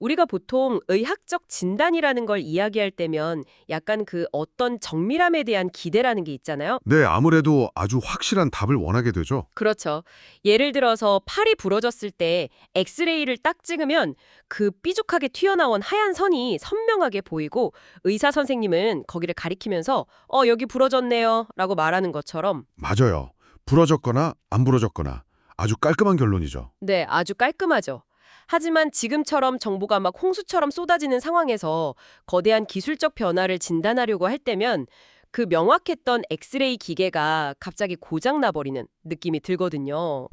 우리가 보통 의학적 진단이라는 걸 이야기할 때면 약간 그 어떤 정밀함에 대한 기대라는 게 있잖아요. 네, 아무래도 아주 확실한 답을 원하게 되죠. 그렇죠. 예를 들어서 팔이 부러졌을 때 엑스레이를 딱 찍으면 그 삐죽하게 튀어나온 하얀 선이 선명하게 보이고 의사 선생님은 거기를 가리키면서 여기 부러졌네요 라고 말하는 것처럼 맞아요. 부러졌거나 안 부러졌거나 아주 깔끔한 결론이죠. 네, 아주 깔끔하죠. 하지만 지금처럼 정보가 막 홍수처럼 쏟아지는 상황에서 거대한 기술적 변화를 진단하려고 할 때면 그 명확했던 엑스레이 기계가 갑자기 고장 나버리는 느낌이 들거든요.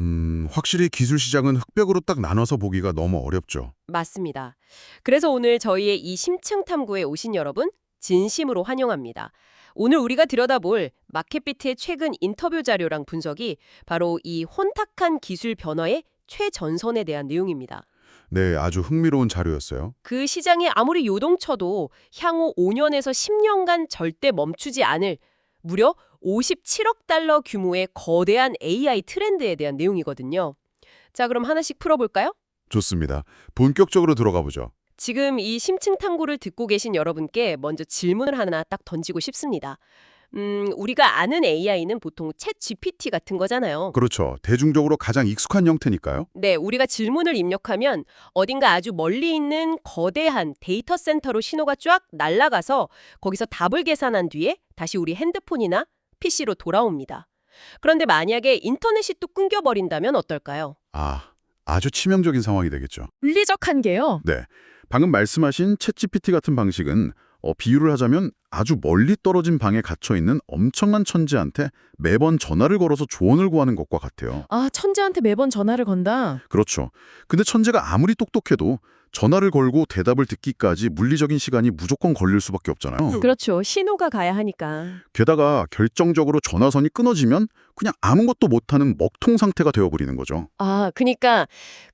확실히 기술 시장은 흑백으로 딱 나눠서 보기가 너무 어렵죠. 맞습니다. 그래서 오늘 저희의 이 심층 탐구에 오신 여러분 진심으로 환영합니다. 오늘 우리가 들여다볼 마켓비트의 최근 인터뷰 자료랑 분석이 바로 이 혼탁한 기술 변화의 최전선에 대한 내용입니다. 네, 아주 흥미로운 자료였어요. 그 시장이 아무리 요동쳐도 향후 5년에서 10년간 절대 멈추지 않을 무려 57억 달러 규모의 거대한 AI 트렌드에 대한 내용이거든요. 자, 그럼 하나씩 풀어볼까요? 좋습니다. 본격적으로 들어가 보죠. 지금 이 심층 탐구를 듣고 계신 여러분께 먼저 질문을 하나 딱 던지고 싶습니다. 우리가 아는 AI는 보통 챗 GPT 같은 거잖아요. 그렇죠. 대중적으로 가장 익숙한 형태니까요. 네, 우리가 질문을 입력하면 어딘가 아주 멀리 있는 거대한 데이터 센터로 신호가 쫙 날아가서 거기서 답을 계산한 뒤에 다시 우리 핸드폰이나 PC로 돌아옵니다. 그런데 만약에 인터넷이 또 끊겨버린다면 어떨까요? 아주 치명적인 상황이 되겠죠. 물리적 한계요? 네. 방금 말씀하신 챗GPT 같은 방식은 비유를 하자면 아주 멀리 떨어진 방에 갇혀있는 엄청난 천재한테 매번 전화를 걸어서 조언을 구하는 것과 같아요. 천재한테 매번 전화를 건다. 그렇죠. 근데 천재가 아무리 똑똑해도 전화를 걸고 대답을 듣기까지 물리적인 시간이 무조건 걸릴 수밖에 없잖아요. 그렇죠. 신호가 가야 하니까. 게다가 결정적으로 전화선이 끊어지면 그냥 아무것도 못하는 먹통 상태가 되어버리는 거죠.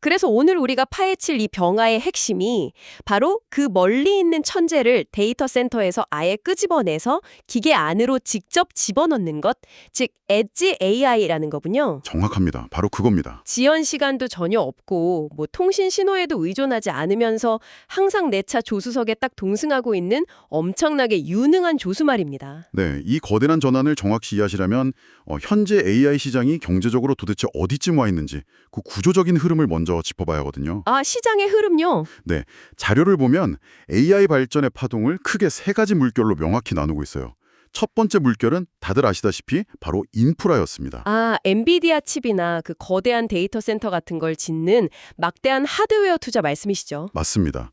그래서 오늘 우리가 파헤칠 이 병화의 핵심이 바로 그 멀리 있는 천재를 데이터 센터에서 아예 끄집어내서 기계 안으로 직접 집어넣는 것, 즉 엣지 AI라는 거군요. 정확합니다. 바로 그겁니다. 지연 시간도 전혀 없고 통신 신호에도 의존하지 않으면서 항상 내 차 조수석에 딱 동승하고 있는 엄청나게 유능한 조수 말입니다. 네, 이 거대한 전환을 정확히 이해하시려면 현재 AI 시장이 경제적으로 도대체 어디쯤 와 있는지 그 구조적인 흐름을 먼저 짚어봐야 하거든요. 시장의 흐름요? 네, 자료를 보면 AI 발전의 파동을 크게 세 가지 물결로 명확히 나누고 있어요. 첫 번째 물결은 다들 아시다시피 바로 인프라였습니다. 엔비디아 칩이나 그 거대한 데이터 센터 같은 걸 짓는 막대한 하드웨어 투자 말씀이시죠? 맞습니다.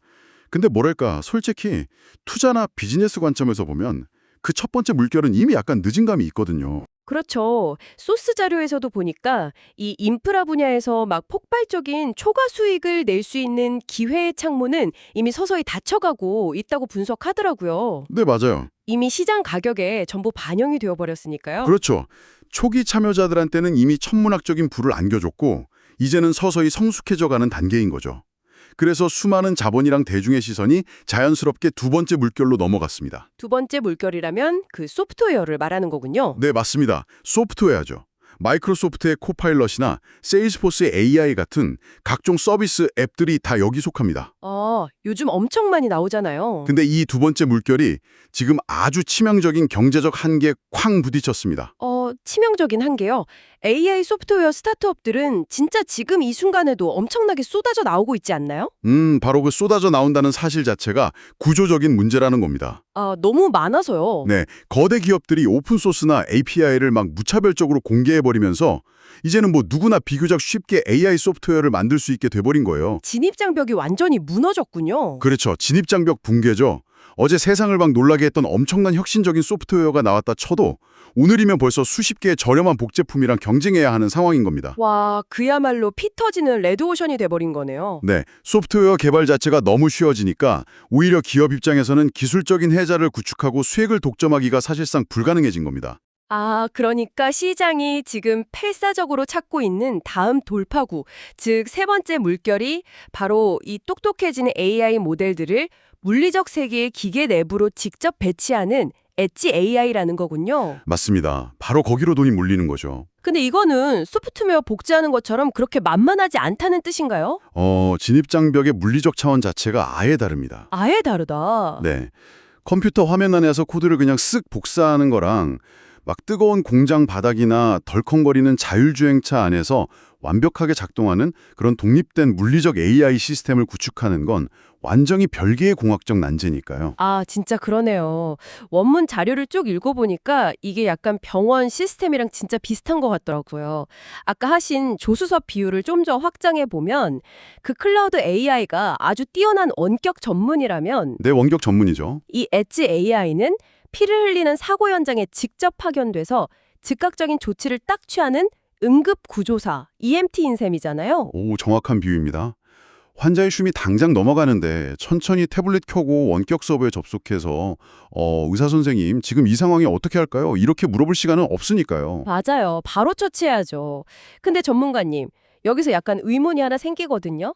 근데 뭐랄까, 솔직히 투자나 비즈니스 관점에서 보면 그 첫 번째 물결은 이미 약간 늦은 감이 있거든요. 그렇죠. 소스 자료에서도 보니까 이 인프라 분야에서 막 폭발적인 초과 수익을 낼 수 있는 기회의 창문은 이미 서서히 닫혀가고 있다고 분석하더라고요. 네, 맞아요. 이미 시장 가격에 전부 반영이 되어버렸으니까요. 그렇죠. 초기 참여자들한테는 이미 천문학적인 불을 안겨줬고 이제는 서서히 성숙해져가는 단계인 거죠. 그래서 수많은 자본이랑 대중의 시선이 자연스럽게 두 번째 물결로 넘어갔습니다. 두 번째 물결이라면 그 소프트웨어를 말하는 거군요. 네, 맞습니다. 소프트웨어죠. 마이크로소프트의 코파일럿이나 세일즈포스의 AI 같은 각종 서비스 앱들이 다 여기 속합니다. 요즘 엄청 많이 나오잖아요. 근데 이 두 번째 물결이 지금 아주 치명적인 경제적 한계에 쾅 부딪혔습니다. 치명적인 한계요. AI 소프트웨어 스타트업들은 진짜 지금 이 순간에도 엄청나게 쏟아져 나오고 있지 않나요? 바로 그 쏟아져 나온다는 사실 자체가 구조적인 문제라는 겁니다. 너무 많아서요. 네, 거대 기업들이 오픈소스나 API를 막 무차별적으로 공개해버리면서 이제는 누구나 비교적 쉽게 AI 소프트웨어를 만들 수 있게 돼버린 거예요. 진입장벽이 완전히 무너졌군요. 그렇죠. 진입장벽 붕괴죠. 어제 세상을 막 놀라게 했던 엄청난 혁신적인 소프트웨어가 나왔다 쳐도 오늘이면 벌써 수십 개의 저렴한 복제품이랑 경쟁해야 하는 상황인 겁니다. 와, 그야말로 피 터지는 레드오션이 돼버린 거네요. 네, 소프트웨어 개발 자체가 너무 쉬워지니까 오히려 기업 입장에서는 기술적인 혜자를 구축하고 수익을 독점하기가 사실상 불가능해진 겁니다. 그러니까 시장이 지금 필사적으로 찾고 있는 다음 돌파구, 즉 세 번째 물결이 바로 이 똑똑해지는 AI 모델들을 물리적 세계의 기계 내부로 직접 배치하는 엣지 AI라는 거군요. 맞습니다. 바로 거기로 돈이 몰리는 거죠. 근데 이거는 소프트웨어 복제하는 것처럼 그렇게 만만하지 않다는 뜻인가요? 진입장벽의 물리적 차원 자체가 아예 다릅니다. 아예 다르다. 네. 컴퓨터 화면 안에서 코드를 그냥 쓱 복사하는 거랑 막 뜨거운 공장 바닥이나 덜컹거리는 자율주행차 안에서 완벽하게 작동하는 그런 독립된 물리적 AI 시스템을 구축하는 건 완전히 별개의 공학적 난제니까요. 아, 진짜 그러네요. 원문 자료를 쭉 읽어보니까 이게 약간 병원 시스템이랑 진짜 비슷한 것 같더라고요. 아까 하신 조수석 비율을 좀 더 확장해보면 그 클라우드 AI가 아주 뛰어난 원격 전문이라면 네, 원격 전문이죠. 이 엣지 AI는 피를 흘리는 사고 현장에 직접 파견돼서 즉각적인 조치를 딱 취하는 응급 구조사, EMT인 셈이잖아요. 오, 정확한 비유입니다. 환자의 숨이 당장 넘어가는데 천천히 태블릿 켜고 원격 서버에 접속해서 의사 선생님 지금 이 상황이 어떻게 할까요? 이렇게 물어볼 시간은 없으니까요. 맞아요. 바로 처치해야죠. 근데 전문가님, 여기서 약간 의문이 하나 생기거든요.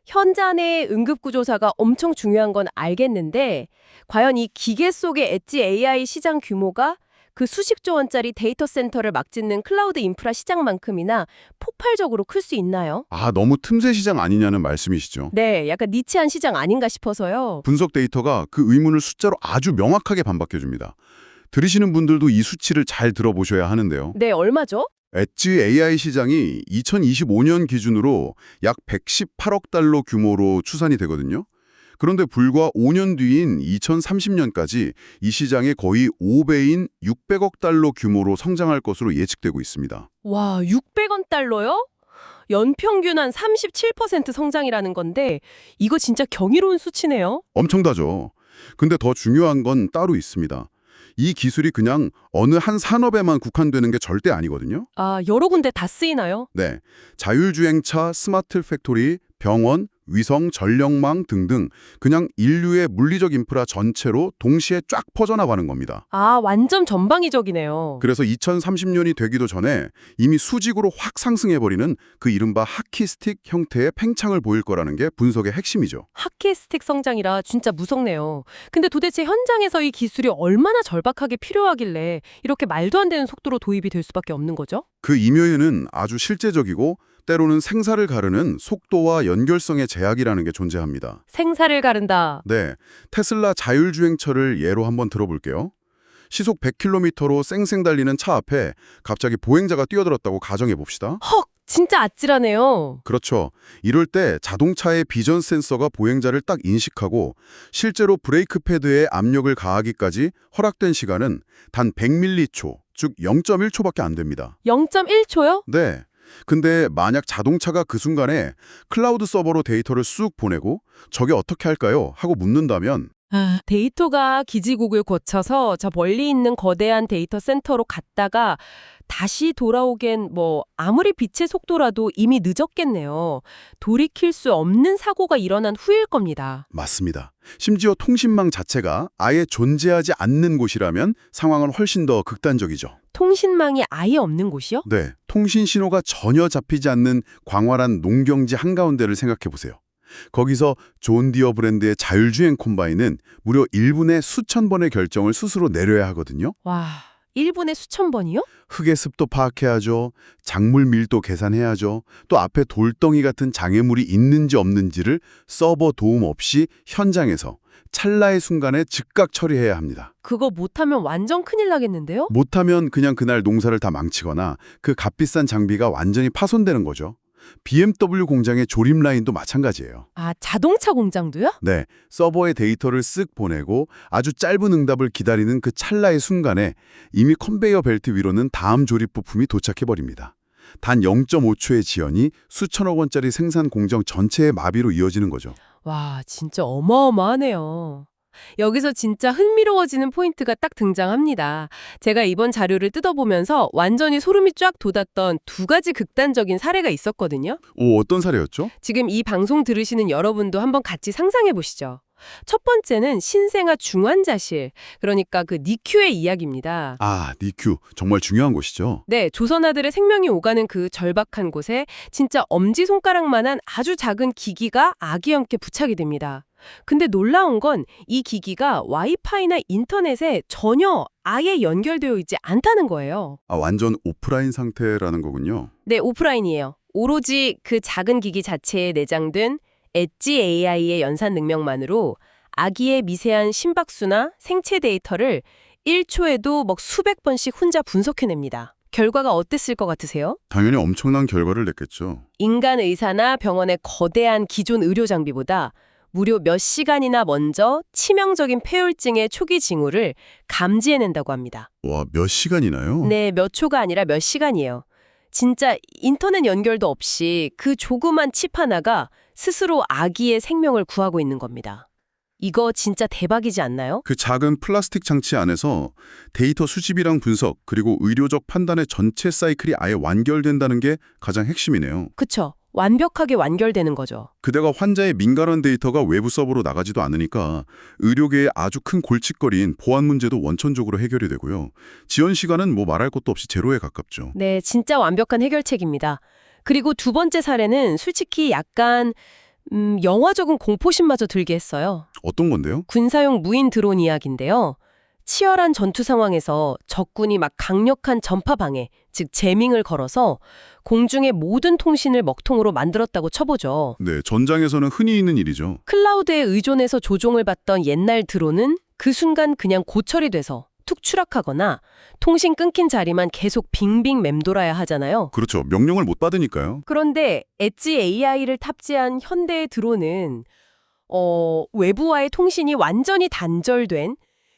현장 내 응급구조사가 엄청 중요한 건 알겠는데 과연 이 기계 속의 엣지 AI 시장 규모가 그 수십조 원짜리 데이터 센터를 막 짓는 클라우드 인프라 시장만큼이나 폭발적으로 클 수 있나요? 아, 너무 틈새 시장 아니냐는 말씀이시죠. 네, 약간 니치한 시장 아닌가 싶어서요. 분석 데이터가 그 의문을 숫자로 아주 명확하게 반박해줍니다. 들으시는 분들도 이 수치를 잘 들어보셔야 하는데요. 네, 얼마죠? 엣지 AI 시장이 2025년 기준으로 약 118억 달러 규모로 추산이 되거든요. 그런데 불과 5년 뒤인 2030년까지 이 시장의 거의 5배인 600억 달러 규모로 성장할 것으로 예측되고 있습니다. 와, 600원 달러요? 연평균 한 37% 성장이라는 건데 이거 진짜 경이로운 수치네요. 엄청나죠. 근데 더 중요한 건 따로 있습니다. 이 기술이 그냥 어느 한 산업에만 국한되는 게 절대 아니거든요. 아, 여러 군데 다 쓰이나요? 네, 자율주행차, 스마트 팩토리, 병원, 위성, 전력망 등등 그냥 인류의 물리적 인프라 전체로 동시에 쫙 퍼져나가는 겁니다. 아, 완전 전방위적이네요. 그래서 2030년이 되기도 전에 이미 수직으로 확 상승해버리는 그 이른바 하키스틱 형태의 팽창을 보일 거라는 게 분석의 핵심이죠. 하키스틱 성장이라 진짜 무섭네요. 근데 도대체 현장에서 이 기술이 얼마나 절박하게 필요하길래 이렇게 말도 안 되는 속도로 도입이 될 수밖에 없는 거죠? 그 이면에는 아주 실제적이고 때로는 생사를 가르는 속도와 연결성의 제약이라는 게 존재합니다. 생사를 가른다. 네, 테슬라 자율주행차를 예로 한번 들어볼게요. 시속 100km로 쌩쌩 달리는 차 앞에 갑자기 보행자가 뛰어들었다고 가정해 봅시다. 헉! 진짜 아찔하네요. 그렇죠. 이럴 때 자동차의 비전 센서가 보행자를 딱 인식하고 실제로 브레이크 패드에 압력을 가하기까지 허락된 시간은 단 100m초, 즉 0.1초밖에 안 됩니다. 0.1초요? 네. 근데 만약 자동차가 그 순간에 클라우드 서버로 데이터를 쑥 보내고 저게 어떻게 할까요? 하고 묻는다면 데이터가 기지국을 거쳐서 저 멀리 있는 거대한 데이터 센터로 갔다가 다시 돌아오겐 아무리 빛의 속도라도 이미 늦었겠네요. 돌이킬 수 없는 사고가 일어난 후일 겁니다. 맞습니다. 심지어 통신망 자체가 아예 존재하지 않는 곳이라면 상황은 훨씬 더 극단적이죠. 통신망이 아예 없는 곳이요? 네, 통신 신호가 전혀 잡히지 않는 광활한 농경지 한가운데를 생각해 보세요. 거기서 존 디어 브랜드의 자율주행 콤바인은 무려 1분에 수천 번의 결정을 스스로 내려야 하거든요. 와, 1분에 수천 번이요? 흙의 습도 파악해야죠. 작물 밀도 계산해야죠. 또 앞에 돌덩이 같은 장애물이 있는지 없는지를 서버 도움 없이 현장에서 찰나의 순간에 즉각 처리해야 합니다. 그거 못하면 완전 큰일 나겠는데요? 못하면 그냥 그날 농사를 다 망치거나 그 값비싼 장비가 완전히 파손되는 거죠. BMW 공장의 조립 라인도 마찬가지예요. 아, 자동차 공장도요? 네, 서버에 데이터를 쓱 보내고 아주 짧은 응답을 기다리는 그 찰나의 순간에 이미 컨베이어 벨트 위로는 다음 조립 부품이 도착해버립니다. 단 0.5초의 지연이 수천억 원짜리 생산 공정 전체의 마비로 이어지는 거죠. 와, 진짜 어마어마하네요. 여기서 진짜 흥미로워지는 포인트가 딱 등장합니다. 제가 이번 자료를 뜯어보면서 완전히 소름이 쫙 돋았던 두 가지 극단적인 사례가 있었거든요. 오, 어떤 사례였죠? 지금 이 방송 들으시는 여러분도 한번 같이 상상해 보시죠. 첫 번째는 신생아 중환자실, 그러니까 그 니큐의 이야기입니다. 아, 니큐. 정말 중요한 곳이죠. 네, 조선아들의 생명이 오가는 그 절박한 곳에 진짜 엄지손가락만한 아주 작은 기기가 아기 형께 부착이 됩니다. 근데 놀라운 건 이 기기가 와이파이나 인터넷에 전혀 아예 연결되어 있지 않다는 거예요. 아, 완전 오프라인 상태라는 거군요. 네, 오프라인이에요. 오로지 그 작은 기기 자체에 내장된 엣지 AI의 연산 능력만으로 아기의 미세한 심박수나 생체 데이터를 1초에도 수백 번씩 혼자 분석해냅니다. 결과가 어땠을 것 같으세요? 당연히 엄청난 결과를 냈겠죠. 인간 의사나 병원의 거대한 기존 의료 장비보다 무려 몇 시간이나 먼저 치명적인 폐혈증의 초기 징후를 감지해낸다고 합니다. 와, 몇 시간이나요? 네, 몇 초가 아니라 몇 시간이에요. 진짜 인터넷 연결도 없이 그 조그만 칩 하나가 스스로 아기의 생명을 구하고 있는 겁니다. 이거 진짜 대박이지 않나요? 그 작은 플라스틱 장치 안에서 데이터 수집이랑 분석, 그리고 의료적 판단의 전체 사이클이 아예 완결된다는 게 가장 핵심이네요. 그쵸. 완벽하게 완결되는 거죠. 그대가 환자의 민감한 데이터가 외부 서버로 나가지도 않으니까 의료계의 아주 큰 골칫거리인 보안 문제도 원천적으로 해결이 되고요. 지연 시간은 말할 것도 없이 제로에 가깝죠. 네, 진짜 완벽한 해결책입니다. 그리고 두 번째 사례는 솔직히 약간 영화적인 공포심마저 들게 했어요. 어떤 건데요? 군사용 무인 드론 이야기인데요. 치열한 전투 상황에서 적군이 강력한 전파 방해, 즉 재밍을 걸어서 공중의 모든 통신을 먹통으로 만들었다고 쳐보죠. 네, 전장에서는 흔히 있는 일이죠. 클라우드에 의존해서 조종을 받던 옛날 드론은 그 순간 그냥 고철이 돼서 툭 추락하거나 통신 끊긴 자리만 계속 빙빙 맴돌아야 하잖아요. 그렇죠. 명령을 못 받으니까요. 그런데 엣지 AI를 탑재한 현대의 드론은 외부와의 통신이 완전히 단절된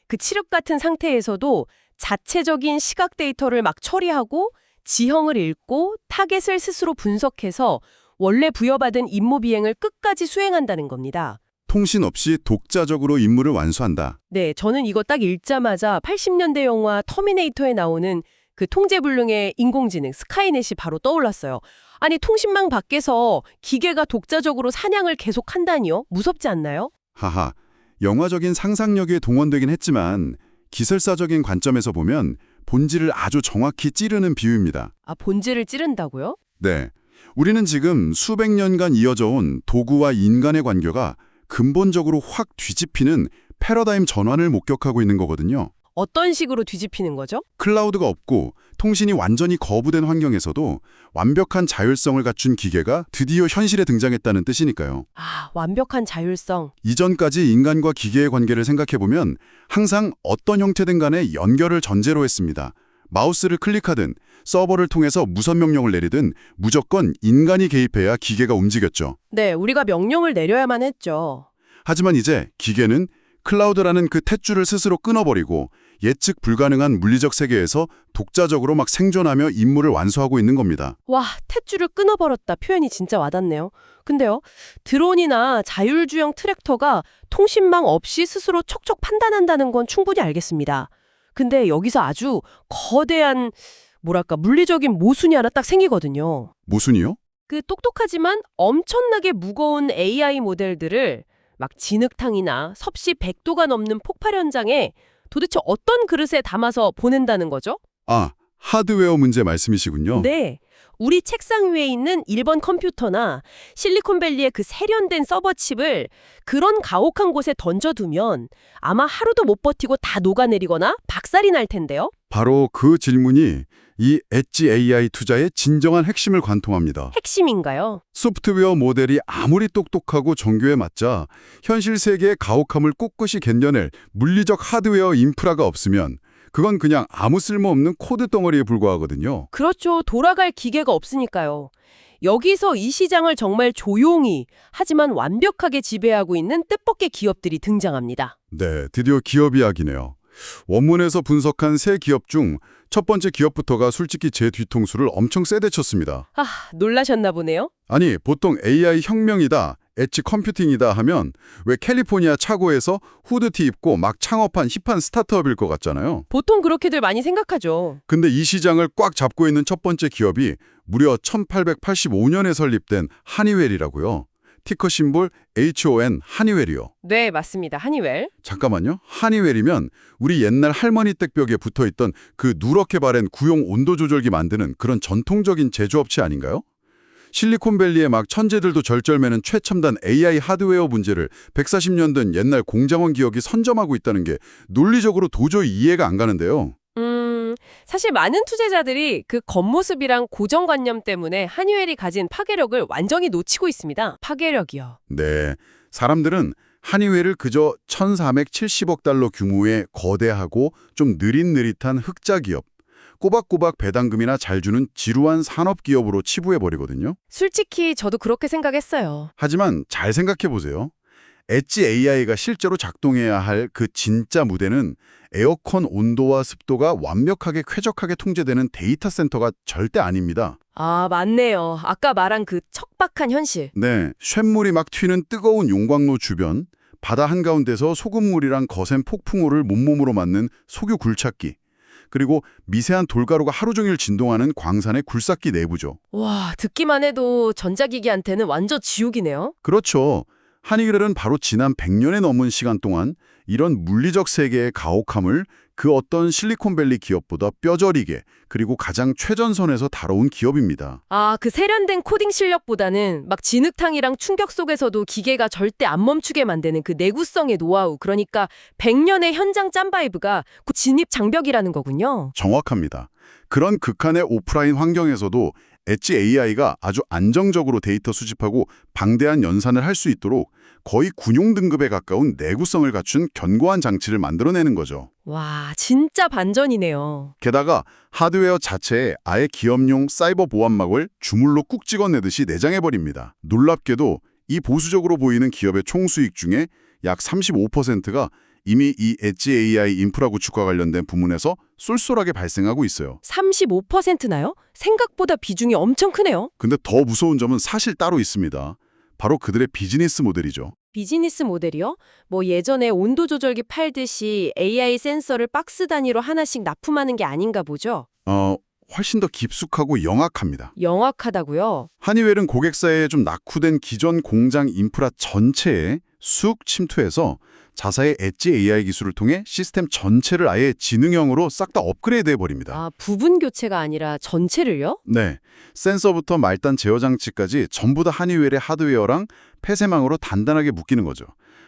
그 칠흑 같은 상태에서도 자체적인 시각 데이터를 처리하고 지형을 읽고 타겟을 스스로 분석해서 원래 부여받은 임무 비행을 끝까지 수행한다는 겁니다. 통신 없이 독자적으로 임무를 완수한다. 네, 저는 이거 딱 읽자마자 80년대 영화 터미네이터에 나오는 그 통제불능의 인공지능 스카이넷이 바로 떠올랐어요. 아니, 통신망 밖에서 기계가 독자적으로 사냥을 계속한다니요? 무섭지 않나요? 하하, 영화적인 상상력에 동원되긴 했지만 기술사적인 관점에서 보면 본질을 아주 정확히 찌르는 비유입니다. 아, 본질을 찌른다고요? 네, 우리는 지금 수백 년간 이어져 온 도구와 인간의 관계가 근본적으로 확 뒤집히는 패러다임 전환을 목격하고 있는 거거든요. 어떤 식으로 뒤집히는 거죠? 클라우드가 없고 통신이 완전히 거부된 환경에서도 완벽한 자율성을 갖춘 기계가 드디어 현실에 등장했다는 뜻이니까요. 아, 완벽한 자율성. 이전까지 인간과 기계의 관계를 생각해보면 항상 어떤 형태든 간에 연결을 전제로 했습니다. 마우스를 클릭하든 서버를 통해서 무선 명령을 내리든 무조건 인간이 개입해야 기계가 움직였죠. 네, 우리가 명령을 내려야만 했죠. 하지만 이제 기계는 클라우드라는 그 탯줄을 스스로 끊어버리고 예측 불가능한 물리적 세계에서 독자적으로 생존하며 임무를 완수하고 있는 겁니다. 와, 탯줄을 끊어버렸다. 표현이 진짜 와닿네요. 근데요, 드론이나 자율주행 트랙터가 통신망 없이 스스로 척척 판단한다는 건 충분히 알겠습니다. 근데 여기서 아주 거대한, 물리적인 모순이 하나 딱 생기거든요. 모순이요? 그 똑똑하지만 엄청나게 무거운 AI 모델들을 진흙탕이나 섭씨 100도가 넘는 폭발 현장에 도대체 어떤 그릇에 담아서 보낸다는 거죠? 아, 하드웨어 문제 말씀이시군요. 네. 우리 책상 위에 있는 일본 컴퓨터나 실리콘밸리의 그 세련된 서버칩을 그런 가혹한 곳에 던져두면 아마 하루도 못 버티고 다 녹아내리거나 박살이 날 텐데요. 바로 그 질문이 이 엣지 AI 투자의 진정한 핵심을 관통합니다. 핵심인가요? 소프트웨어 모델이 아무리 똑똑하고 정교해 맞자 현실 세계의 가혹함을 꿋꿋이 견뎌낼 물리적 하드웨어 인프라가 없으면 그건 그냥 아무 쓸모없는 코드 덩어리에 불과하거든요. 그렇죠. 돌아갈 기계가 없으니까요. 여기서 이 시장을 정말 조용히 하지만 완벽하게 지배하고 있는 뜻밖의 기업들이 등장합니다. 네, 드디어 기업 이야기네요. 원문에서 분석한 세 기업 중 첫 번째 기업부터가 솔직히 제 뒤통수를 엄청 세대 쳤습니다. 아, 놀라셨나 보네요. 아니, 보통 AI 혁명이다, 엣지 컴퓨팅이다 하면 왜 캘리포니아 차고에서 후드티 입고 창업한 힙한 스타트업일 것 같잖아요. 보통 그렇게들 많이 생각하죠. 근데 이 시장을 꽉 잡고 있는 첫 번째 기업이 무려 1885년에 설립된 하니웰이라고요. 티커 심볼 HON 하니웰이요. 네, 맞습니다. 하니웰. 잠깐만요. 하니웰이면 우리 옛날 할머니 댁벽에 붙어있던 그 누렇게 바랜 구용 온도 조절기 만드는 그런 전통적인 제조업체 아닌가요? 실리콘밸리의 막 천재들도 절절매는 최첨단 AI 하드웨어 문제를 140년 된 옛날 공장원 기업이 선점하고 있다는 게 논리적으로 도저히 이해가 안 가는데요. 사실 많은 투자자들이 그 겉모습이랑 고정관념 때문에 한유엘이 가진 파괴력을 완전히 놓치고 있습니다. 파괴력이요. 네, 사람들은 한의회를 그저 1,470억 달러 규모의 거대하고 좀 느릿느릿한 흑자 기업, 꼬박꼬박 배당금이나 잘 주는 지루한 산업 기업으로 치부해버리거든요. 솔직히 저도 그렇게 생각했어요. 하지만 잘 생각해보세요. 엣지 AI가 실제로 작동해야 할 그 진짜 무대는 에어컨 온도와 습도가 완벽하게 쾌적하게 통제되는 데이터 센터가 절대 아닙니다. 아, 맞네요. 아까 말한 그 척박한 현실. 네, 쇳물이 막 튀는 뜨거운 용광로 주변, 바다 한가운데서 소금물이랑 거센 폭풍우를 몸몸으로 맞는 석유 굴착기, 그리고 미세한 돌가루가 하루 종일 진동하는 광산의 굴삭기 내부죠. 와, 듣기만 해도 전자기기한테는 완전 지옥이네요. 그렇죠. 한의gel은 바로 지난 100년에 넘은 시간 동안 이런 물리적 세계의 가혹함을 그 어떤 실리콘밸리 기업보다 뼈저리게 그리고 가장 최전선에서 다뤄온 기업입니다. 아, 그 세련된 코딩 실력보다는 막 진흙탕이랑 충격 속에서도 기계가 절대 안 멈추게 만드는 그 내구성의 노하우, 그러니까 100년의 현장 짬바이브가 그 진입 장벽이라는 거군요. 정확합니다. 그런 극한의 오프라인 환경에서도 엣지 AI가 아주 안정적으로 데이터 수집하고 방대한 연산을 할 수 있도록 거의 군용 등급에 가까운 내구성을 갖춘 견고한 장치를 만들어내는 거죠. 와, 진짜 반전이네요. 게다가 하드웨어 자체에 아예 기업용 사이버 보안막을 주물로 꾹 찍어내듯이 내장해버립니다. 놀랍게도 이 보수적으로 보이는 기업의 총수익 중에 약 35%가 이미 이 엣지 AI 인프라 구축과 관련된 부문에서 쏠쏠하게 발생하고 있어요. 35%나요? 생각보다 비중이 엄청 크네요. 근데 더 무서운 점은 사실 따로 있습니다. 바로 그들의 비즈니스 모델이죠. 비즈니스 모델이요? 뭐 예전에 온도 조절기 팔듯이 AI 센서를 박스 단위로 하나씩 납품하는 게 아닌가 보죠? 훨씬 더 깊숙하고 영악합니다. 영악하다고요? 한의웰은 고객사에 좀 낙후된 기존 공장 인프라 전체에 쑥 침투해서 자사의 엣지 AI 기술을 통해 시스템 전체를 아예 지능형으로 싹 다 업그레이드 해버립니다. 아, 부분 교체가 아니라 전체를요? 네, 센서부터 말단 제어 장치까지 전부 다 한의웰의 하드웨어랑 폐쇄망으로 단단하게 묶이는 거죠.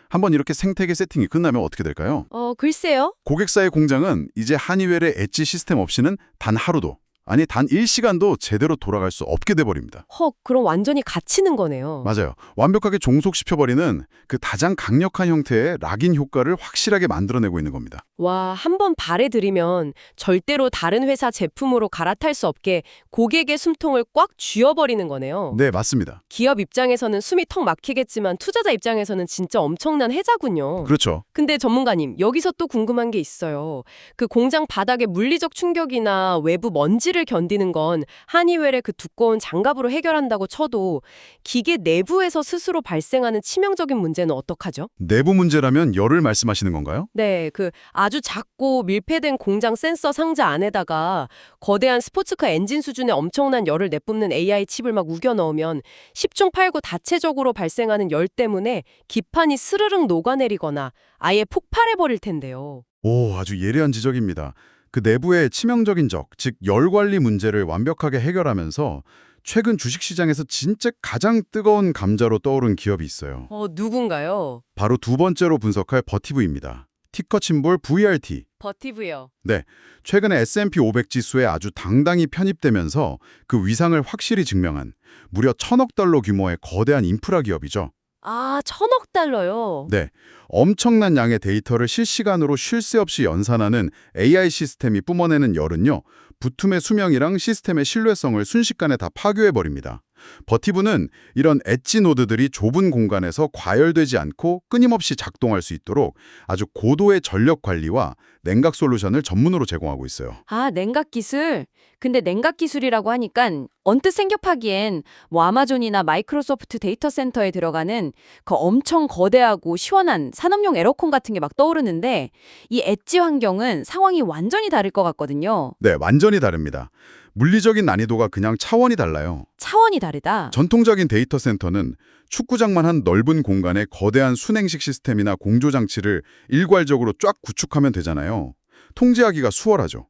한번 이렇게 생태계 세팅이 끝나면 어떻게 될까요? 글쎄요. 고객사의 공장은 이제 한의웰의 엣지 시스템 없이는 단 하루도, 아니 단 1시간도 제대로 돌아갈 수 없게 돼버립니다. 그럼 완전히 갇히는 거네요. 맞아요. 완벽하게 종속시켜버리는 그 가장 강력한 형태의 락인 효과를 확실하게 만들어내고 있는 겁니다. 와, 한번 발에 들이면 절대로 다른 회사 제품으로 갈아탈 수 없게 고객의 숨통을 꽉 쥐어버리는 거네요. 네, 맞습니다. 기업 입장에서는 숨이 턱 막히겠지만 투자자 입장에서는 진짜 엄청난 해자군요. 그렇죠. 근데 전문가님, 여기서 또 궁금한 게 있어요. 그 공장 바닥의 물리적 충격이나 외부 먼지를 견디는 건 한의웰의 그 두꺼운 장갑으로 해결한다고 쳐도 기계 내부에서 스스로 발생하는 치명적인 문제는 어떡하죠? 내부 문제라면 열을 말씀하시는 건가요? 네, 그 아주 작고 밀폐된 공장 센서 상자 안에다가 거대한 스포츠카 엔진 수준의 엄청난 열을 내뿜는 AI 칩을 막 우겨 넣으면 10중 8구 다체적으로 발생하는 열 때문에 기판이 스르륵 녹아내리거나 아예 폭발해버릴 텐데요. 오, 아주 예리한 지적입니다. 그 내부의 치명적인 적, 즉 열 관리 문제를 완벽하게 해결하면서 최근 주식시장에서 진짜 가장 뜨거운 감자로 떠오른 기업이 있어요. 누군가요? 바로 두 번째로 분석할 버티브입니다. 티커 심볼 VRT. 버티브요. 네, 최근에 S&P 500 지수에 아주 당당히 편입되면서 그 위상을 확실히 증명한 무려 1,000억 달러 규모의 거대한 인프라 기업이죠. 아, 1,000억 달러요? 네, 엄청난 양의 데이터를 실시간으로 쉴 새 없이 연산하는 AI 시스템이 뿜어내는 열은요, 부품의 수명이랑 시스템의 신뢰성을 순식간에 다 파괴해버립니다. 버티브는 이런 엣지 노드들이 좁은 공간에서 과열되지 않고 끊임없이 작동할 수 있도록 아주 고도의 전력 관리와 냉각 솔루션을 전문으로 제공하고 있어요. 아, 냉각 기술? 근데 냉각 기술이라고 하니까 언뜻 생각하기엔 뭐 아마존이나 마이크로소프트 데이터 센터에 들어가는 그 엄청 거대하고 시원한 산업용 에어컨 같은 게 막 떠오르는데 이 엣지 환경은 상황이 완전히 다를 것 같거든요. 네, 완전히 다릅니다. 물리적인 난이도가 그냥 차원이 달라요. 차원이 다르다. 전통적인 데이터 센터는 축구장만 한 넓은 공간에 거대한 순행식 시스템이나 공조 장치를 일괄적으로 쫙 구축하면 되잖아요. 통제하기가 수월하죠.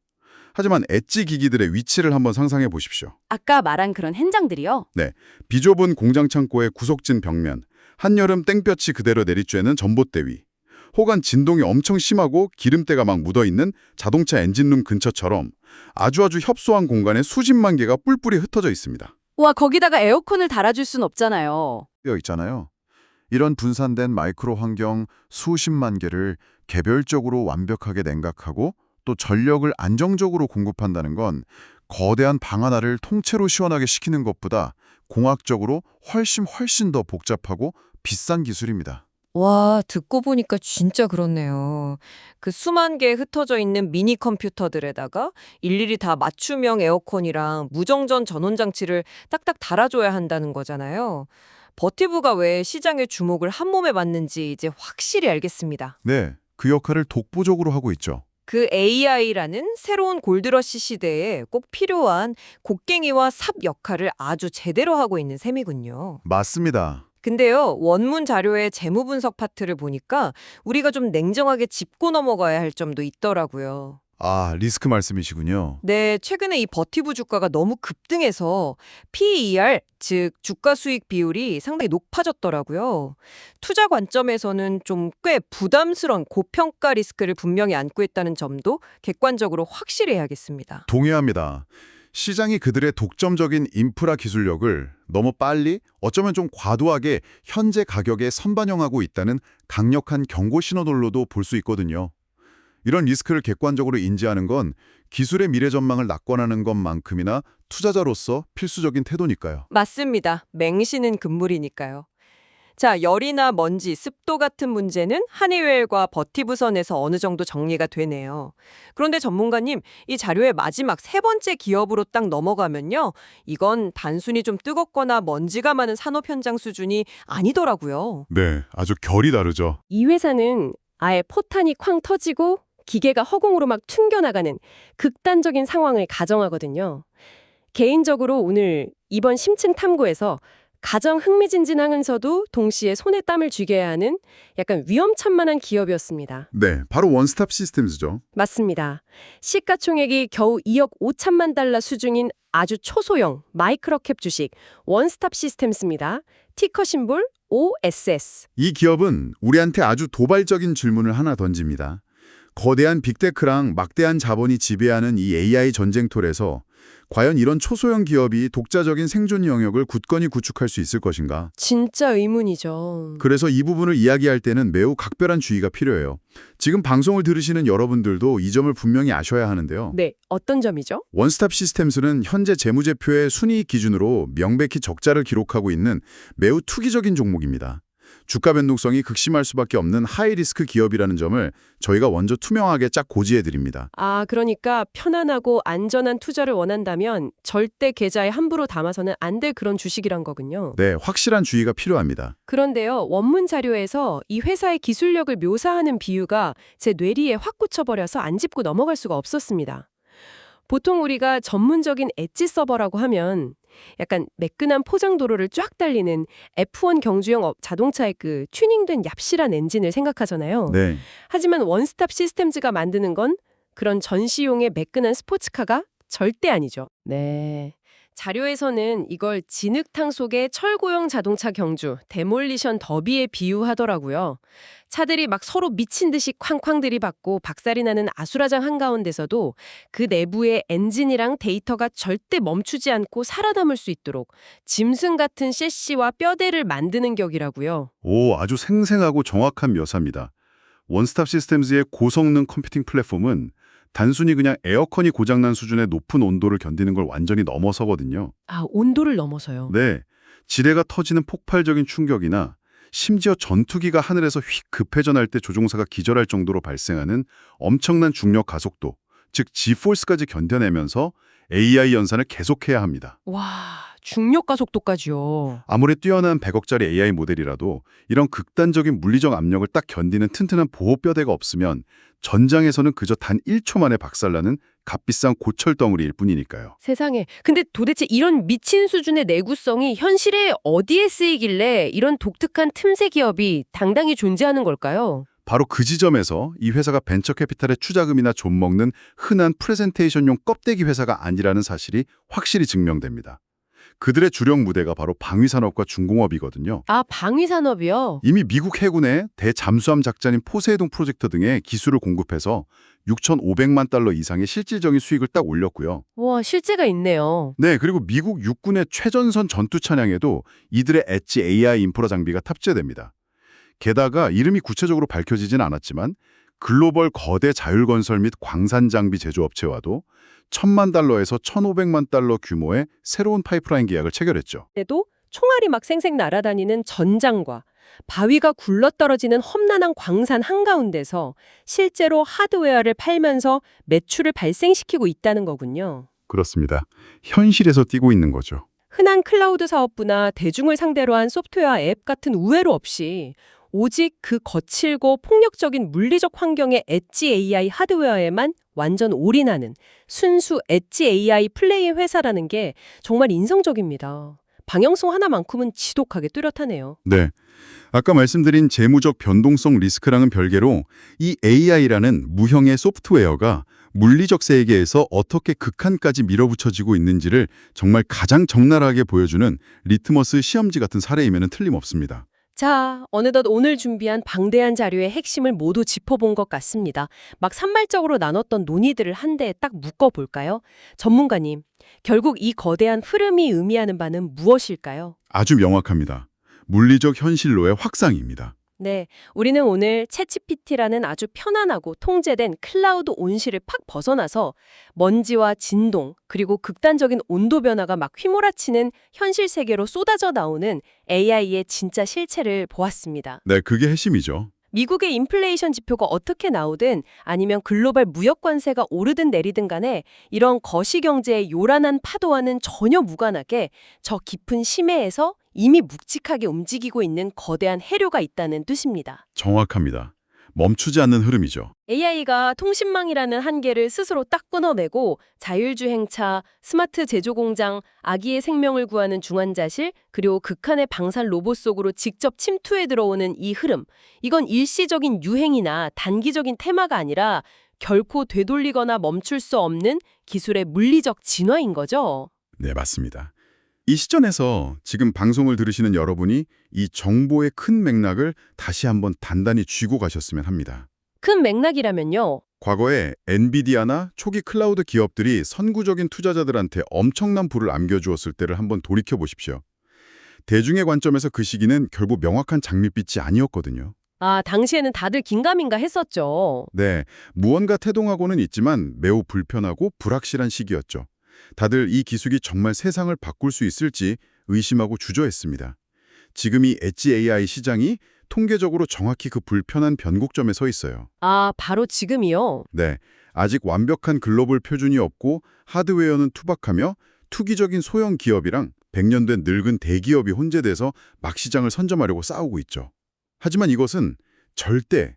하지만 엣지 기기들의 위치를 한번 상상해 보십시오. 아까 말한 그런 현장들이요? 비좁은 공장 창고의 구석진 벽면, 한여름 땡볕이 그대로 내리쬐는 전봇대 위, 혹은 진동이 엄청 심하고 기름때가 막 묻어있는 자동차 엔진룸 근처처럼 아주 협소한 공간에 수십만 개가 뿔뿔이 흩어져 있습니다. 와, 거기다가 에어컨을 달아줄 순 없잖아요. 되어 있잖아요. 이런 분산된 마이크로 환경 수십만 개를 개별적으로 완벽하게 냉각하고 또 전력을 안정적으로 공급한다는 건 거대한 방 하나를 통째로 시원하게 시키는 것보다 공학적으로 훨씬 더 복잡하고 비싼 기술입니다. 와, 듣고 보니까 진짜 그렇네요. 그 수만 개 흩어져 있는 미니 컴퓨터들에다가 일일이 다 맞춤형 에어컨이랑 무정전 전원 장치를 딱딱 달아줘야 한다는 거잖아요. 버티브가 왜 시장의 주목을 한 몸에 받는지 이제 확실히 알겠습니다. 네, 그 역할을 독보적으로 하고 있죠. 그 AI라는 새로운 골드러시 시대에 꼭 필요한 곡괭이와 삽 역할을 아주 제대로 하고 있는 셈이군요. 맞습니다. 근데요, 원문 자료의 재무 분석 파트를 보니까 우리가 좀 냉정하게 짚고 넘어가야 할 점도 있더라고요. 아, 리스크 말씀이시군요. 네, 최근에 이 버티브 주가가 너무 급등해서 PER, 즉 주가 수익 비율이 상당히 높아졌더라고요. 투자 관점에서는 좀 꽤 부담스러운 고평가 리스크를 분명히 안고 있다는 점도 객관적으로 확실히 해야겠습니다. 동의합니다. 시장이 그들의 독점적인 인프라 기술력을 너무 빨리, 어쩌면 좀 과도하게 현재 가격에 선반영하고 있다는 강력한 경고 신호들로도 볼 수 있거든요. 이런 리스크를 객관적으로 인지하는 건 기술의 미래 전망을 낙관하는 것만큼이나 투자자로서 필수적인 태도니까요. 맞습니다. 맹신은 금물이니까요. 자, 열이나 먼지, 습도 같은 문제는 하니웰과 버티브 선에서 어느 정도 정리가 되네요. 그런데 전문가님, 이 자료의 마지막 세 번째 기업으로 딱 넘어가면요. 이건 단순히 좀 뜨겁거나 먼지가 많은 산업 현장 수준이 아니더라고요. 네, 아주 결이 다르죠. 이 회사는 아예 포탄이 쾅 터지고 기계가 허공으로 막 튕겨나가는 극단적인 상황을 가정하거든요. 개인적으로 오늘 이번 심층 탐구에서 가장 흥미진진하면서도 동시에 손에 땀을 쥐게 해야 하는 약간 위험천만한 기업이었습니다. 네, 바로 원스톱 시스템즈죠. 맞습니다. 시가총액이 겨우 2억 5천만 달러 수준인 아주 초소형 마이크로캡 주식 원스톱 시스템스입니다. 티커 심볼 OSS. 이 기업은 우리한테 아주 도발적인 질문을 하나 던집니다. 거대한 빅테크랑 막대한 자본이 지배하는 이 AI 전쟁터에서 과연 이런 초소형 기업이 독자적인 생존 영역을 굳건히 구축할 수 있을 것인가? 진짜 의문이죠. 그래서 이 부분을 이야기할 때는 매우 각별한 주의가 필요해요. 지금 방송을 들으시는 여러분들도 이 점을 분명히 아셔야 하는데요. 네, 어떤 점이죠? 원스톱 시스템스는 현재 재무제표의 순이익 기준으로 명백히 적자를 기록하고 있는 매우 투기적인 종목입니다. 주가 변동성이 극심할 수밖에 없는 하이리스크 기업이라는 점을 저희가 먼저 투명하게 짝 고지해드립니다. 아, 그러니까 편안하고 안전한 투자를 원한다면 절대 계좌에 함부로 담아서는 안 될 그런 주식이란 거군요. 네, 확실한 주의가 필요합니다. 그런데요, 원문 자료에서 이 회사의 기술력을 묘사하는 비유가 제 뇌리에 확 꽂혀버려서 안 짚고 넘어갈 수가 없었습니다. 보통 우리가 전문적인 엣지 서버라고 하면 약간 매끈한 포장도로를 쫙 달리는 F1 경주용 자동차의 그 튜닝된 얍실한 엔진을 생각하잖아요. 네, 하지만 원스톱 시스템즈가 만드는 건 그런 전시용의 매끈한 스포츠카가 절대 아니죠. 네. 자료에서는 이걸 진흙탕 속의 철고형 자동차 경주, 데몰리션 더비에 비유하더라고요. 차들이 막 서로 미친 듯이 쾅쾅 들이받고 박살이 나는 아수라장 한가운데서도 그 내부의 엔진이랑 데이터가 절대 멈추지 않고 살아남을 수 있도록 짐승 같은 셰시와 뼈대를 만드는 격이라고요. 오, 아주 생생하고 정확한 묘사입니다. 원스톱 시스템즈의 고성능 컴퓨팅 플랫폼은 단순히 그냥 에어컨이 고장난 수준의 높은 온도를 견디는 걸 완전히 넘어서거든요. 아, 온도를 넘어서요. 네, 지뢰가 터지는 폭발적인 충격이나 심지어 전투기가 하늘에서 휙 급회전할 때 조종사가 기절할 정도로 발생하는 엄청난 중력 가속도, 즉 G포스까지 견뎌내면서 AI 연산을 계속해야 합니다. 와, 중력 가속도까지요. 아무리 뛰어난 100억짜리 AI 모델이라도 이런 극단적인 물리적 압력을 딱 견디는 튼튼한 보호뼈대가 없으면 전장에서는 그저 단 1초 만에 박살나는 값비싼 고철 덩어리일 뿐이니까요. 세상에. 근데 도대체 이런 미친 수준의 내구성이 현실에 어디에 쓰이길래 이런 독특한 틈새 기업이 당당히 존재하는 걸까요? 바로 그 지점에서 이 회사가 벤처 캐피탈의 투자금이나 좀 먹는 흔한 프레젠테이션용 껍데기 회사가 아니라는 사실이 확실히 증명됩니다. 그들의 주력 무대가 바로 방위산업과 중공업이거든요. 아, 방위산업이요? 이미 미국 해군의 대잠수함 작전인 포세이돈 프로젝트 등의 기술을 공급해서 6,500만 달러 이상의 실질적인 수익을 딱 올렸고요. 와, 실제가 있네요. 네, 그리고 미국 육군의 최전선 전투 차량에도 이들의 엣지 AI 인프라 장비가 탑재됩니다. 게다가 이름이 구체적으로 밝혀지진 않았지만 글로벌 거대 자율건설 및 광산 장비 제조업체와도 1,000만 달러에서 1,500만 달러 규모의 새로운 파이프라인 계약을 체결했죠. 때도 총알이 막 생생 날아다니는 전장과 바위가 굴러떨어지는 험난한 광산 한가운데서 실제로 하드웨어를 팔면서 매출을 발생시키고 있다는 거군요. 그렇습니다. 현실에서 뛰고 있는 거죠. 흔한 클라우드 사업부나 대중을 상대로 한 소프트웨어 앱 같은 우회로 없이 오직 그 거칠고 폭력적인 물리적 환경의 엣지 AI 하드웨어에만 완전 올인하는 순수 엣지 AI 플레이 회사라는 게 정말 인상적입니다. 방향성 하나만큼은 지독하게 뚜렷하네요. 네. 아까 말씀드린 재무적 변동성 리스크랑은 별개로 이 AI라는 무형의 소프트웨어가 물리적 세계에서 어떻게 극한까지 밀어붙여지고 있는지를 정말 가장 적나라하게 보여주는 리트머스 시험지 같은 사례임에는 틀림없습니다. 자, 어느덧 오늘 준비한 방대한 자료의 핵심을 모두 짚어본 것 같습니다. 막 산발적으로 나눴던 논의들을 한 대에 딱 묶어볼까요? 전문가님, 결국 이 거대한 흐름이 의미하는 바는 무엇일까요? 아주 명확합니다. 물리적 현실로의 확산입니다. 네, 우리는 오늘 챗GPT라는 아주 편안하고 통제된 클라우드 온실을 팍 벗어나서 먼지와 진동, 그리고 극단적인 온도 변화가 막 휘몰아치는 현실 세계로 쏟아져 나오는 AI의 진짜 실체를 보았습니다. 네, 그게 핵심이죠. 미국의 인플레이션 지표가 어떻게 나오든 아니면 글로벌 무역 관세가 오르든 내리든 간에 이런 거시경제의 요란한 파도와는 전혀 무관하게 저 깊은 심해에서 이미 묵직하게 움직이고 있는 거대한 해류가 있다는 뜻입니다. 정확합니다. 멈추지 않는 흐름이죠. AI가 통신망이라는 한계를 스스로 딱 끊어내고 자율주행차, 스마트 제조공장, 아기의 생명을 구하는 중환자실, 그리고 극한의 방산 로봇 속으로 직접 침투해 들어오는 이 흐름. 이건 일시적인 유행이나 단기적인 테마가 아니라 결코 되돌리거나 멈출 수 없는 기술의 물리적 진화인 거죠. 네, 맞습니다. 이 시점에서 지금 방송을 들으시는 여러분이 이 정보의 큰 맥락을 다시 한번 단단히 쥐고 가셨으면 합니다. 큰 맥락이라면요. 과거에 엔비디아나 초기 클라우드 기업들이 선구적인 투자자들한테 엄청난 부를 안겨주었을 때를 한번 돌이켜보십시오. 대중의 관점에서 그 시기는 결국 명확한 장밋빛이 아니었거든요. 아, 당시에는 다들 긴가민가 했었죠. 네, 무언가 태동하고는 있지만 매우 불편하고 불확실한 시기였죠. 다들 이 기술이 정말 세상을 바꿀 수 있을지 의심하고 주저했습니다. 지금 이 엣지 AI 시장이 통계적으로 정확히 그 불편한 변곡점에 서 있어요. 아, 바로 지금이요? 네, 아직 완벽한 글로벌 표준이 없고 하드웨어는 투박하며 투기적인 소형 기업이랑 100년 된 늙은 대기업이 혼재돼서 막 시장을 선점하려고 싸우고 있죠. 하지만 이것은 절대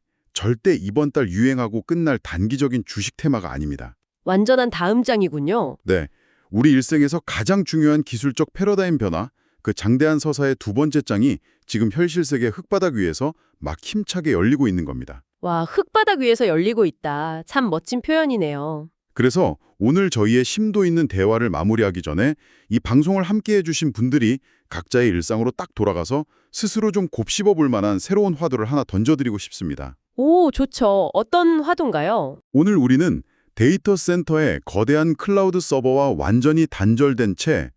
이번 달 유행하고 끝날 단기적인 주식 테마가 아닙니다. 완전한 다음 장이군요. 네, 우리 일생에서 가장 중요한 기술적 패러다임 변화, 그 장대한 서사의 두 번째 장이 지금 현실 세계 흙바닥 위에서 막 힘차게 열리고 있는 겁니다. 와, 흙바닥 위에서 열리고 있다. 참 멋진 표현이네요. 그래서 오늘 저희의 심도 있는 대화를 마무리하기 전에 이 방송을 함께 해주신 분들이 각자의 일상으로 딱 돌아가서 스스로 좀 곱씹어 볼 만한 새로운 화두를 하나 던져드리고 싶습니다. 오, 좋죠. 어떤 화두인가요? 오늘 우리는 데이터 센터의 거대한 클라우드 서버와 완전히 단절된 채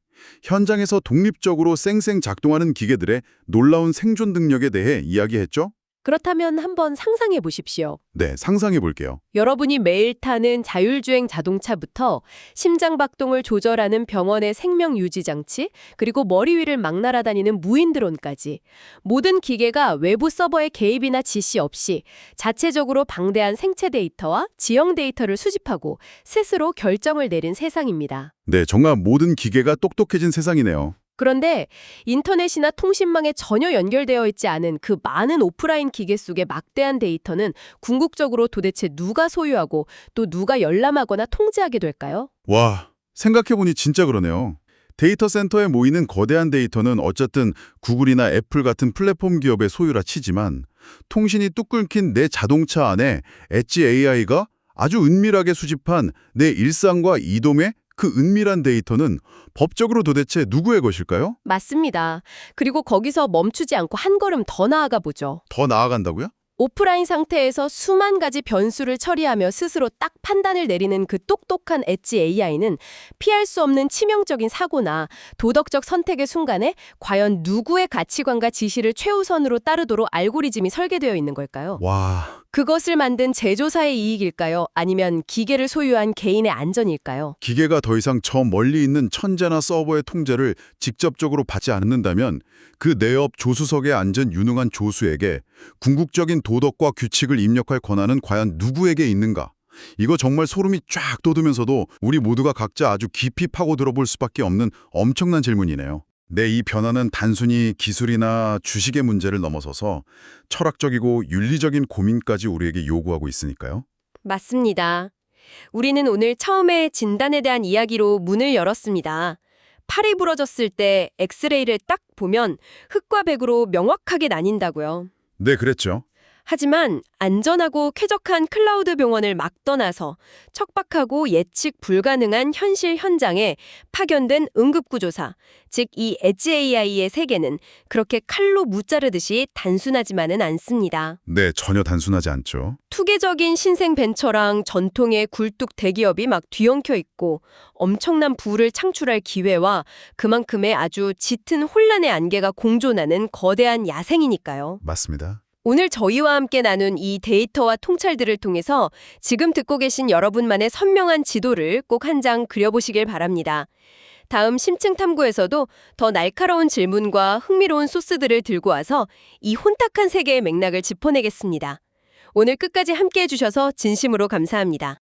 현장에서 독립적으로 쌩쌩 작동하는 기계들의 놀라운 생존 능력에 대해 이야기했죠? 그렇다면 한번 상상해 보십시오. 네, 상상해 볼게요. 여러분이 매일 타는 자율주행 자동차부터 심장 박동을 조절하는 병원의 생명 유지 장치, 그리고 머리 위를 막 날아다니는 무인 드론까지 모든 기계가 외부 서버의 개입이나 지시 없이 자체적으로 방대한 생체 데이터와 지형 데이터를 수집하고 스스로 결정을 내린 세상입니다. 네, 정말 모든 기계가 똑똑해진 세상이네요. 그런데 인터넷이나 통신망에 전혀 연결되어 있지 않은 그 많은 오프라인 기계 속의 막대한 데이터는 궁극적으로 도대체 누가 소유하고 또 누가 열람하거나 통제하게 될까요? 와, 생각해보니 진짜 그러네요. 데이터 센터에 모이는 거대한 데이터는 어쨌든 구글이나 애플 같은 플랫폼 기업의 소유라 치지만 통신이 뚝 끊긴 내 자동차 안에 엣지 AI가 아주 은밀하게 수집한 내 일상과 이동의 그 은밀한 데이터는 법적으로 도대체 누구의 것일까요? 맞습니다. 그리고 거기서 멈추지 않고 한 걸음 더 나아가 보죠. 더 나아간다고요? 오프라인 상태에서 수만 가지 변수를 처리하며 스스로 딱 판단을 내리는 그 똑똑한 엣지 AI는 피할 수 없는 치명적인 사고나 도덕적 선택의 순간에 과연 누구의 가치관과 지시를 최우선으로 따르도록 알고리즘이 설계되어 있는 걸까요? 와, 그것을 만든 제조사의 이익일까요? 아니면 기계를 소유한 개인의 안전일까요? 기계가 더 이상 저 멀리 있는 천재나 서버의 통제를 직접적으로 받지 않는다면 그 내업 조수석에 앉은 유능한 조수에게 궁극적인 도덕과 규칙을 입력할 권한은 과연 누구에게 있는가? 이거 정말 소름이 쫙 돋으면서도 우리 모두가 각자 아주 깊이 파고 들어볼 수밖에 없는 엄청난 질문이네요. 이 변화는 단순히 기술이나 주식의 문제를 넘어서서 철학적이고 윤리적인 고민까지 우리에게 요구하고 있으니까요. 맞습니다. 우리는 오늘 처음에 진단에 대한 이야기로 문을 열었습니다. 팔이 부러졌을 때 엑스레이를 딱 보면 흙과 백으로 명확하게 나뉜다고요. 네, 그랬죠. 하지만 안전하고 쾌적한 클라우드 병원을 막 떠나서 척박하고 예측 불가능한 현실 현장에 파견된 응급구조사, 즉 이 엣지 AI의 세계는 그렇게 칼로 무자르듯이 단순하지만은 않습니다. 네, 전혀 단순하지 않죠. 투기적인 신생 벤처랑 전통의 굴뚝 대기업이 막 뒤엉켜 있고 엄청난 부를 창출할 기회와 그만큼의 아주 짙은 혼란의 안개가 공존하는 거대한 야생이니까요. 맞습니다. 오늘 저희와 함께 나눈 이 데이터와 통찰들을 통해서 지금 듣고 계신 여러분만의 선명한 지도를 꼭 한 장 그려보시길 바랍니다. 다음 심층 탐구에서도 더 날카로운 질문과 흥미로운 소스들을 들고 와서 이 혼탁한 세계의 맥락을 짚어내겠습니다. 오늘 끝까지 함께해 주셔서 진심으로 감사합니다.